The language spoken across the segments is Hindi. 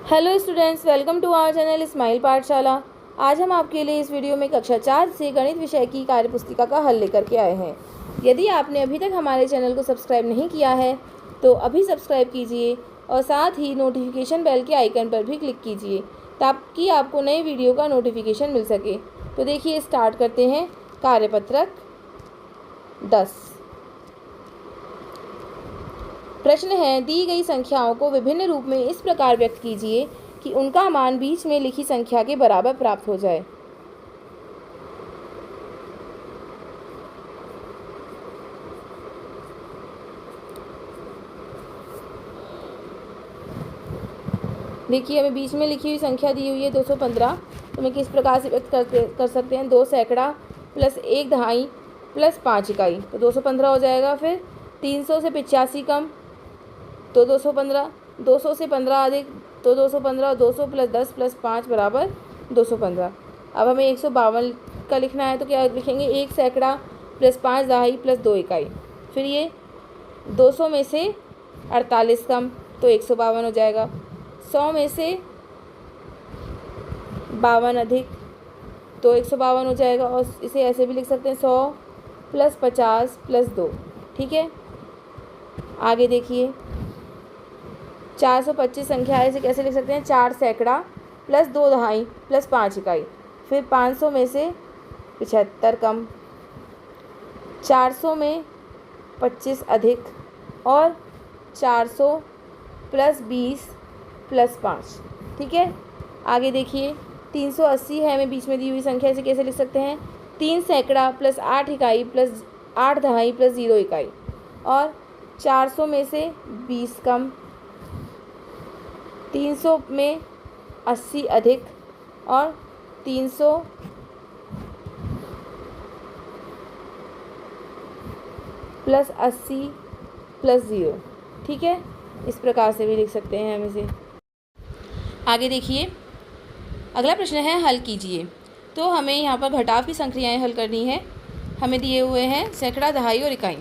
Hello students, welcome to our channel smile Pathshala. आज हम आपके लिए इस वीडियो में कक्षा 4 से गणित विषय की कार्यपुस्तिका का हल लेकर के आए हैं। यदि आपने अभी तक हमारे चैनल को सब्सक्राइब नहीं किया है तो अभी सब्सक्राइब कीजिए और साथ ही नोटिफिकेशन बेल के आइकन पर भी क्लिक कीजिए ताकि आपको नए वीडियो का नोटिफिकेशन मिल सके। तो देखिए, स्टार्ट करते हैं। कार्यपत्रक 10। प्रश्न है, दी गई संख्याओं को विभिन्न रूप में इस प्रकार व्यक्त कीजिए कि उनका मान बीच में लिखी संख्या के बराबर प्राप्त हो जाए। देखिए, हमें बीच में लिखी हुई संख्या दी हुई है 215। तो मैं किस प्रकार से व्यक्त कर सकते हैं? 2 सैकड़ा प्लस 1 दहाई प्लस 5 इकाई, तो 215 हो जाएगा। फिर 300 से 85 कम तो 215, 200 से 15 अधिक तो 215, 200 प्लस 10 प्लस 5 बराबर 215। अब हमें 152 का लिखना है तो क्या लिखेंगे? 1 सैकड़ा प्लस 5 दहाई प्लस 2 इकाई। फिर ये 200 में से 48 कम तो 152 हो जाएगा। 100 में से 52 अधिक तो 152 हो जाएगा। और इसे ऐसे भी लिख सकते हैं 100 प्लस 50 प्लस 2। ठीक है, आगे देखिए 425 संख्या है, इसे कैसे लिख सकते हैं? 4 सैकड़ा प्लस 2 दहाई प्लस 5 इकाई। फिर 500 में से 75 कम, 400 में 25 अधिक और 400 प्लस 20 प्लस 5। ठीक है, आगे देखिए 380 है, हमें बीच में दी हुई संख्या, इसे कैसे लिख सकते हैं? 3 सैकड़ा प्लस 8 इकाई प्लस 8 दहाई प्लस 0 इकाई। और 400 में से 20 कम, 300 में 80 अधिक और 300 प्लस 80 प्लस 0। ठीक है, इस प्रकार से भी लिख सकते हैं हम इसे। आगे देखिए, अगला प्रश्न है, हल कीजिए। तो हमें यहाँ पर घटाव की संख्याएं हल करनी है। हमें दिए हुए हैं सैकड़ा, दहाई और इकाई।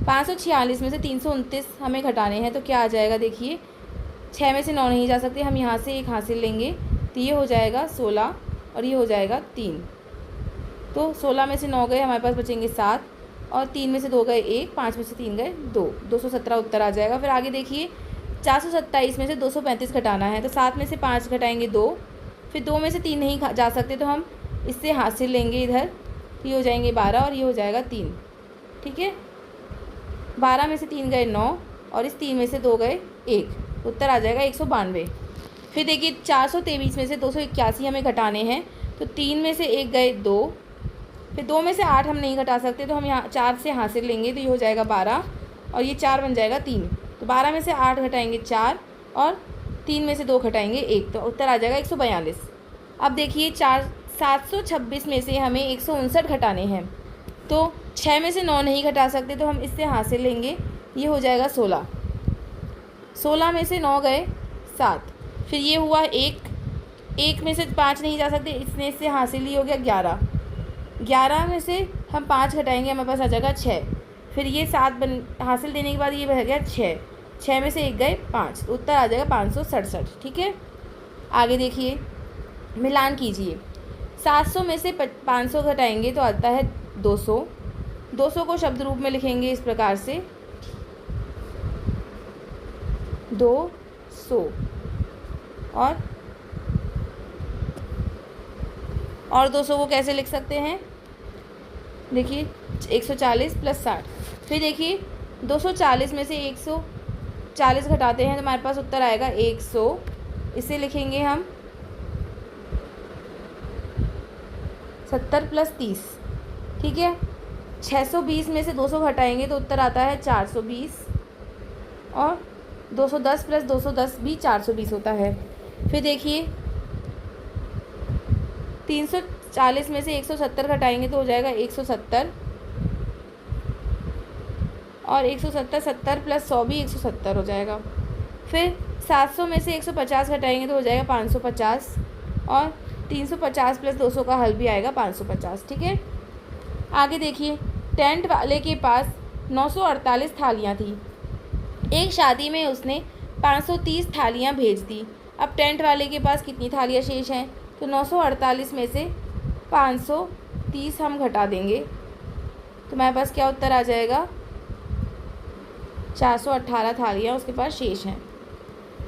546 में से 329 हमें घटाने हैं तो क्या आ जाएगा? देखिए, 6 में से 9 नहीं जा सकते, हम यहाँ से 1 हासिल लेंगे तो ये हो जाएगा 16 और ये हो जाएगा 3। तो 16 में से 9 गए, हमारे पास बचेंगे 7 और 3 में से 2 गए 1, 5 में से 3 गए 2, 217 उत्तर आ जाएगा। फिर आगे देखिए 427 में से 235 घटाना है तो 7 में से 5 घटाएंगे 2। फिर 2 में से 3 नहीं जा सकते तो हम इससे हासिल लेंगे इधर, तो ये हो जाएंगे 12 और ये हो जाएगा 3। ठीक है, 12 में से 3 गए 9 और इस 3 में से 2 गए 1, उत्तर आ जाएगा 192। फिर देखिए 423 में से 281 हमें घटाने हैं तो 3 में से 1 गए 2। फिर 2 में से 8 हम नहीं घटा सकते तो हम यहाँ 4 से हासिल लेंगे तो ये हो जाएगा 12 और ये 4 बन जाएगा 3। तो 12 में से 8 घटाएंगे 4 और 3 में से 2 घटाएंगे 1, तो उत्तर आ जाएगा 142। अब देखिए 726 में से हमें 159 घटाने हैं तो 6 में से 9 नहीं घटा सकते तो हम इससे हासिल लेंगे, ये हो जाएगा 16। 16 में से 9 गए 7, फिर ये हुआ 1 में से 5 नहीं जा सकते, इसने इससे हासिल ही हो गया 11। 11 में से हम 5 घटाएंगे, हमारे पास आ जाएगा 6। फिर ये 7 हासिल देने के बाद ये बह गया 6, 6 में से 1 गए 5, तो उत्तर आ जाएगा 567। ठीक है, आगे देखिए मिलान कीजिए। 700 में से 500 घटाएंगे तो आता है 200। 200 को शब्द रूप में लिखेंगे इस प्रकार से 200 और 200 को कैसे लिख सकते हैं? देखिए 140 प्लस 60। फिर देखिए 240 में से 140 घटाते हैं तो हमारे पास उत्तर आएगा 100। इसे लिखेंगे हम 70 प्लस 30। ठीक है, 620 में से 200 घटाएंगे तो उत्तर आता है 420 और 210 प्लस 210 भी 420 होता है। फिर देखिए 340 में से 170 घटाएंगे तो हो जाएगा 170 और 170 70 प्लस 100 भी 170 हो जाएगा। फिर 700 में से 150 घटाएंगे तो हो जाएगा 550 और 350 प्लस 200 का हल भी आएगा 550। ठीक है, आगे देखिए टेंट वाले के पास 948 थालियाँ थी। एक शादी में उसने 530 थालियाँ भेज दी। अब टेंट वाले के पास कितनी थालियाँ शेष हैं, तो 948 में से 530 हम घटा देंगे तो हमारे पास क्या उत्तर आ जाएगा, 418 थालियाँ उसके पास शेष हैं।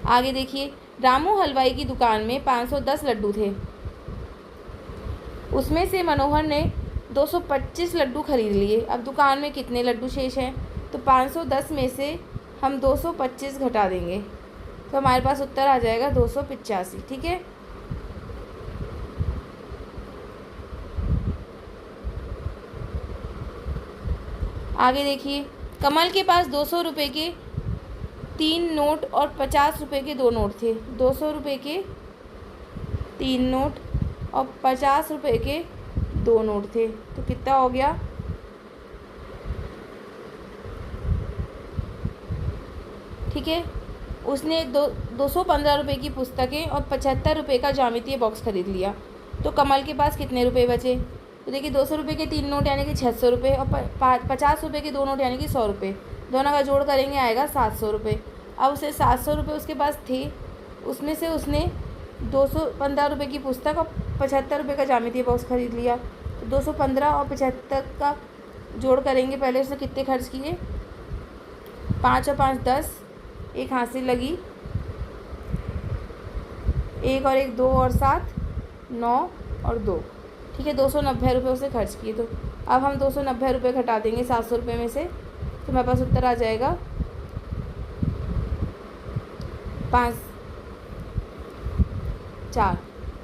आगे देखिए, रामू हलवाई की दुकान में 510 लड्डू थे, उसमें से मनोहर ने 225 लड्डू खरीद लिए। अब दुकान में कितने लड्डू शेष हैं, तो 510 में से हम 225 घटा देंगे तो हमारे पास उत्तर आ जाएगा 285। ठीक है। आगे देखिए, कमल के पास 200 रुपये के 3 नोट और 50 रुपये के 2 नोट थे। 200 रुपये के 3 नोट और 50 रुपये के 2 नोट थे, तो कितना हो गया, ठीक है। उसने 215 रुपये की पुस्तकें और 75 रुपये का ज्यामितीय बॉक्स खरीद लिया, तो कमल के पास कितने रुपए बचे, तो देखिए 200 रुपये के 3 नोट यानी कि 600 रुपये और 50 रुपये के 2 नोट यानी कि 100 रुपये, दोनों का जोड़ करेंगे आएगा 700 रुपये। अब उसे 700 रुपये उसके पास थे, उसमें से उसने 215 रुपये की पुस्तक और 75 रुपये का ज्यामितीय बॉक्स खरीद लिया, तो 215 और 75 का जोड़ करेंगे। पहले उसने कितने खर्च किए, 5 और 5 10, एक हाथ से लगी, 1 और 1 2 और 7 9 और 2, ठीक है। 290 रुपये उसे खर्च किए, तो अब हम 290 रुपये घटा देंगे 700 रुपये में से, तो हमारे पास उत्तर आ जाएगा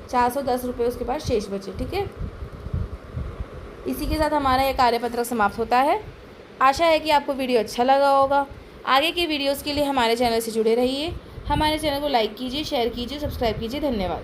410 रुपये उसके पास शेष बचे। ठीक है। इसी के साथ हमारा यह कार्यपत्रक समाप्त होता है। आशा है कि आपको वीडियो अच्छा लगा होगा। आगे की वीडियोस के लिए हमारे चैनल से जुड़े रहिए। हमारे चैनल को लाइक कीजिए, शेयर कीजिए, सब्सक्राइब कीजिए। धन्यवाद।